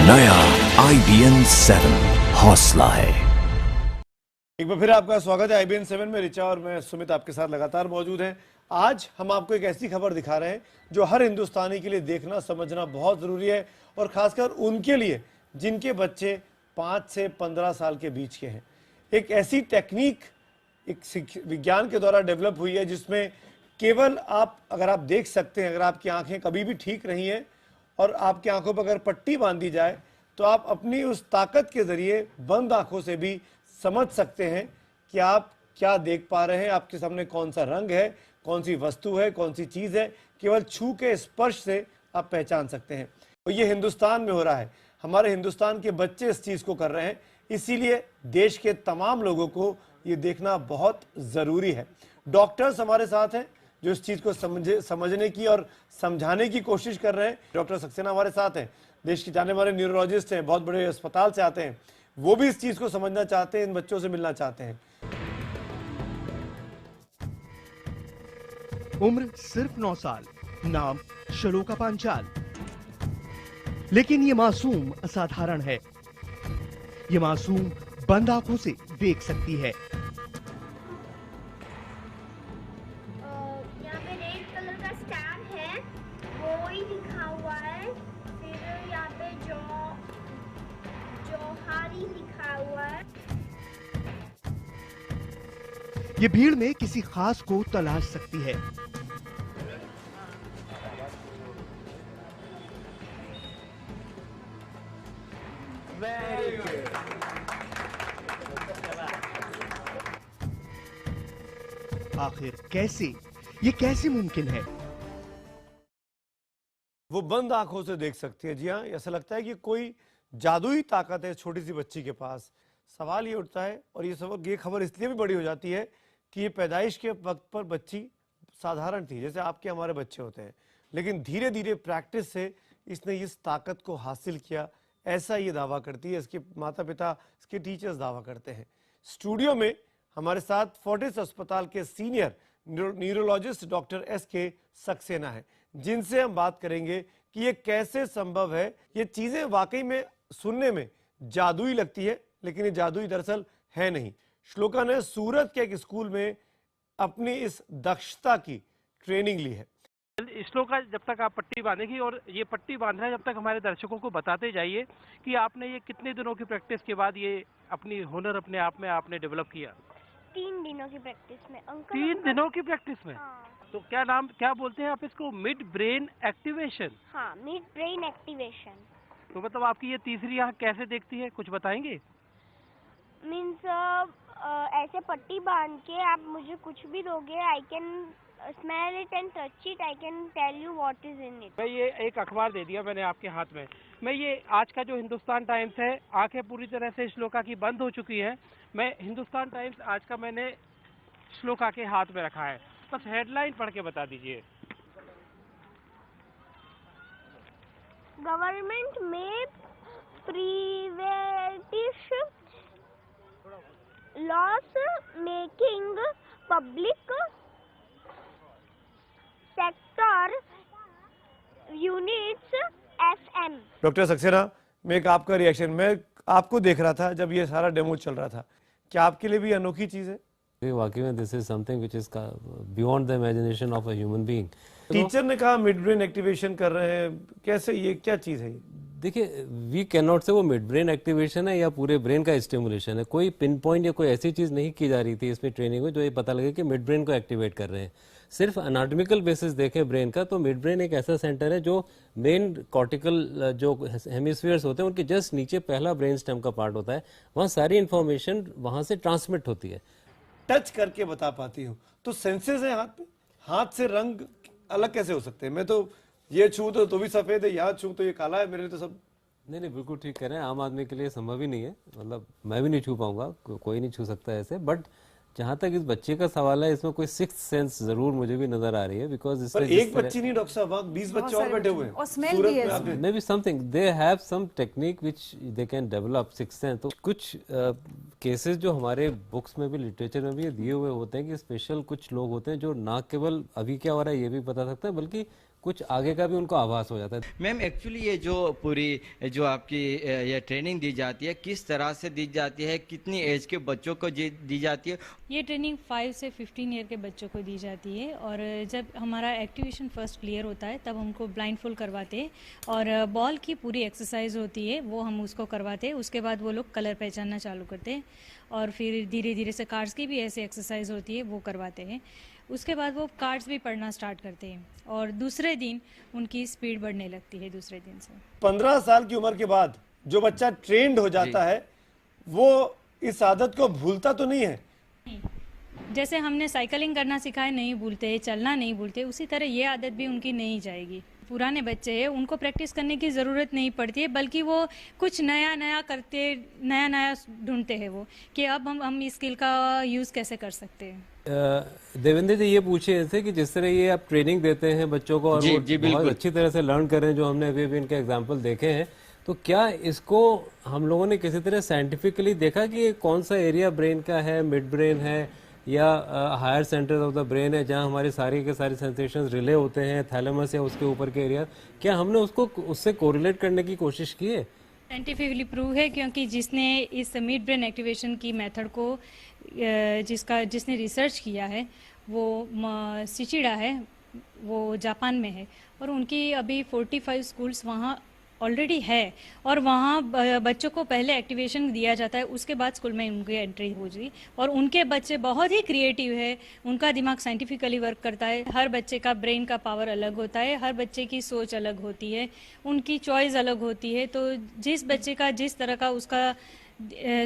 नया IBN 7 हौसला है। एक बार फिर आपका स्वागत है IBN 7 में। रिचा और मैं सुमित आपके साथ लगातार मौजूद हैं। आज हम आपको एक ऐसी खबर दिखा रहे हैं जो हर हिंदुस्तानी के लिए देखना समझना बहुत ज़रूरी है, और ख़ासकर उनके लिए जिनके बच्चे 5 से 15 साल के बीच के हैं। एक ऐसी टेक्निक एक विज्ञान के द्वारा डेवलप हुई है जिसमें केवल अगर आप देख सकते हैं, अगर आपकी आंखें कभी भी ठीक नहीं है और आपकी आंखों पर अगर पट्टी बांधी जाए तो आप अपनी उस ताकत के ज़रिए बंद आंखों से भी समझ सकते हैं कि आप क्या देख पा रहे हैं, आपके सामने कौन सा रंग है, कौन सी वस्तु है, कौन सी चीज़ है। केवल छू के स्पर्श से आप पहचान सकते हैं। और ये हिंदुस्तान में हो रहा है, हमारे हिंदुस्तान के बच्चे इस चीज़ को कर रहे हैं। इसीलिए देश के तमाम लोगों को ये देखना बहुत ज़रूरी है। डॉक्टर्स हमारे साथ हैं जो इस चीज़ को समझने की और समझाने की कोशिश कर रहे हैं। डॉक्टर सक्सेना हमारे साथ हैं, देश के जाने माने न्यूरोलॉजिस्ट हैं, बहुत बड़े अस्पताल से आते हैं। वो भी इस चीज़ को समझना चाहते हैं, इन बच्चों से मिलना चाहते हैं। उम्र सिर्फ 9 साल, नाम श्लोका पांचाल। लेकिन ये मासूम असाधारण है। ये मासूम बंद आंखों से देख सकती है। यहाँ पे रेड कलर का स्टैंड है, वो ही लिखा हुआ है। फिर यहाँ पे जोहारी लिखा हुआ है। ये भीड़ में किसी खास को तलाश सकती है। आखिर ये कैसे मुमकिन है? वो बंद आंखों से देख सकती है। जी हाँ, ऐसा लगता है कि कोई जादुई ताकत है छोटी सी बच्ची के पास। सवाल ये उठता है, और ये खबर इसलिए भी बड़ी हो जाती है कि ये पैदाइश के वक्त पर बच्ची साधारण थी, जैसे आपके हमारे बच्चे होते हैं, लेकिन धीरे धीरे प्रैक्टिस से इसने इस ताकत को हासिल किया, ऐसा ये दावा करती है। इसके माता पिता, इसके टीचर्स दावा करते हैं। स्टूडियो में हमारे साथ फोर्टिस अस्पताल के senior neurologist doctor SK Saxena है, जिनसे हम बात करेंगे कि ये कैसे संभव है। ये चीज़ें वाकई में सुनने में जादुई लगती है, लेकिन ये जादुई दरअसल है नहीं। श्लोका ने सूरत के एक स्कूल में अपनी इस दक्षता की ट्रेनिंग ली है। श्लोका, जब तक आप पट्टी बांधेगी, और ये पट्टी बांधना है जब तक हमारे दर्शकों को बताते जाइए कि आपने ये कितने दिनों की प्रैक्टिस के बाद ये अपनी हुनर अपने आप में आपने डेवलप किया? 3 दिनों की प्रैक्टिस में अंकल। 3 दिनों की प्रैक्टिस में? हाँ। तो क्या बोलते हैं आप इसको? Mid brain activation. हाँ, मिड ब्रेन एक्टिवेशन। तो मतलब आपकी ये तीसरी आंख कैसे देखती है, कुछ बताएंगे? मीन्स ऐसे पट्टी बांध के आप मुझे कुछ भी दोगे, I can smell it and touch it, I can tell you what is in it. मैं ये एक अखबार दे दिया मैंने आपके हाथ में। मैं ये आज का जो हिंदुस्तान टाइम्स है, आंखें पूरी तरह से श्लोका की बंद हो चुकी हैं। मैं हिंदुस्तान टाइम्स आज का मैंने श्लोका के हाथ में रखा है, बस हेडलाइन पढ़ के बता दीजिए। गवर्नमेंट में privatise loss making public sector units FM। Doctor Saxena, मैं एक आपका रिएक्शन, मैं आपको देख रहा था जब ये सारा डेमो चल रहा था, क्या आपके लिए भी अनोखी चीज़ है? वाकई में this is something which is beyond the imagination of a human being. Teacher ने कहा मिड ब्रेन एक्टिवेशन कर रहे हैं, कैसे, ये क्या चीज़ है? देखिए, वी कैन नॉट से वो मिड ब्रेन एक्टिवेशन है या पूरे ब्रेन का स्टिमुलेशन है। कोई पिन पॉइंट या कोई ऐसी चीज़ नहीं की जा रही थी इसमें ट्रेनिंग में जो ये पता लगे कि मिड ब्रेन को एक्टिवेट कर रहे हैं। सिर्फ अनाटॉमिकल बेसिस देखें ब्रेन का, तो मिड ब्रेन एक ऐसा सेंटर है जो मेन कॉर्टिकल जो हेमिस्फीयर्स होते हैं उनके जस्ट नीचे पहला ब्रेन स्टेम का पार्ट होता है। वहाँ सारी इंफॉर्मेशन वहाँ से ट्रांसमिट होती है। टच करके बता पाती हूँ, तो सेंसेस है हाथ पे, हाथ से रंग अलग कैसे हो सकते हैं? मैं तो ये छू तो भी सफेद है, यहाँ छू तो ये काला है, मेरे लिए तो सब। नहीं, बिल्कुल ठीक कह रहे हैं। आम आदमी के लिए संभव ही नहीं है, मतलब मैं भी नहीं छू पाऊंगा, कोई नहीं छू सकता ऐसे। बट जहाँ तक इस बच्चे का सवाल है, इसमें कोई सिक्स्थ सेंस जरूर मुझे भी नजर आ रही है, बिकॉज एक बच्ची नहीं डॉक्टर साहब, 20 बच्चे और बैठे हुए हैं और स्मेल भी है। Maybe something they have some technique which they can develop sixth sense. तो कुछ केसेस जो हमारे बुक्स में भी, लिटरेचर में भी दिए हुए होते हैं कि स्पेशल कुछ लोग होते हैं जो ना केवल अभी क्या हो रहा है ये भी बता सकते हैं, बल्कि कुछ आगे का भी उनको आभास हो जाता है। मैम एक्चुअली ये जो पूरी जो आपकी ये ट्रेनिंग दी जाती है किस तरह से दी जाती है, कितनी एज के बच्चों को दी जाती है? ये ट्रेनिंग 5 से 15 ईयर के बच्चों को दी जाती है और जब हमारा एक्टिवेशन फर्स्ट क्लियर होता है तब हमको ब्लाइंडफोल्ड करवाते हैं और बॉल की पूरी एक्सरसाइज होती है वो हम उसको करवाते हैं। उसके बाद वो लोग कलर पहचानना चालू करते हैं और फिर धीरे धीरे से कार्ड्स की भी ऐसी एक्सरसाइज होती है वो करवाते हैं। उसके बाद वो कार्ड्स भी पढ़ना स्टार्ट करते हैं और दूसरे दिन उनकी स्पीड बढ़ने लगती है दूसरे दिन से। 15 साल की उम्र के बाद जो बच्चा ट्रेंड हो जाता है वो इस आदत को भूलता तो नहीं है? जैसे हमने साइकिलिंग करना सिखाया नहीं भूलते, चलना नहीं भूलते, उसी तरह ये आदत भी उनकी नहीं जाएगी। पुराने बच्चे हैं उनको प्रैक्टिस करने की ज़रूरत नहीं पड़ती है, बल्कि वो कुछ नया नया करते, नया नया ढूंढते हैं वो कि अब हम इस स्किल का यूज़ कैसे कर सकते हैं। देवेंद्र जी ये पूछे थे कि जिस तरह ये आप ट्रेनिंग देते हैं बच्चों को और वो बहुत अच्छी तरह से लर्न कर रहे हैं, जो हमने अभी इनके एग्जाम्पल देखे हैं, तो क्या इसको हम लोगों ने किसी तरह साइंटिफिकली देखा कि ये कौन सा एरिया ब्रेन का है, मिड ब्रेन है या higher centres of the brain है जहाँ हमारी सारी के सारी सेंसेशंस रिले होते हैं, थैलेमस या उसके ऊपर के एरिया, क्या हमने उसको उससे कोरिलेट करने की कोशिश की है? साइंटिफिकली प्रूव है क्योंकि जिसने इस मिड ब्रेन एक्टिवेशन की मेथड को जिसने रिसर्च किया है वो सिचिडा है, वो जापान में है और उनकी अभी 45 स्कूल्स वहाँ ऑलरेडी है और वहाँ बच्चों को पहले एक्टिवेशन दिया जाता है, उसके बाद स्कूल में उनकी एंट्री हो जाती और उनके बच्चे बहुत ही क्रिएटिव है, उनका दिमाग साइंटिफिकली वर्क करता है। हर बच्चे का ब्रेन का पावर अलग होता है, हर बच्चे की सोच अलग होती है, उनकी चॉइस अलग होती है। तो जिस बच्चे का जिस तरह का उसका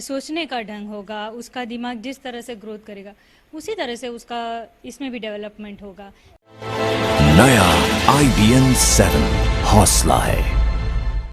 सोचने का ढंग होगा, उसका दिमाग जिस तरह से ग्रोथ करेगा, उसी तरह से उसका इसमें भी डेवलपमेंट होगा। नया IBM 7 हौसला है।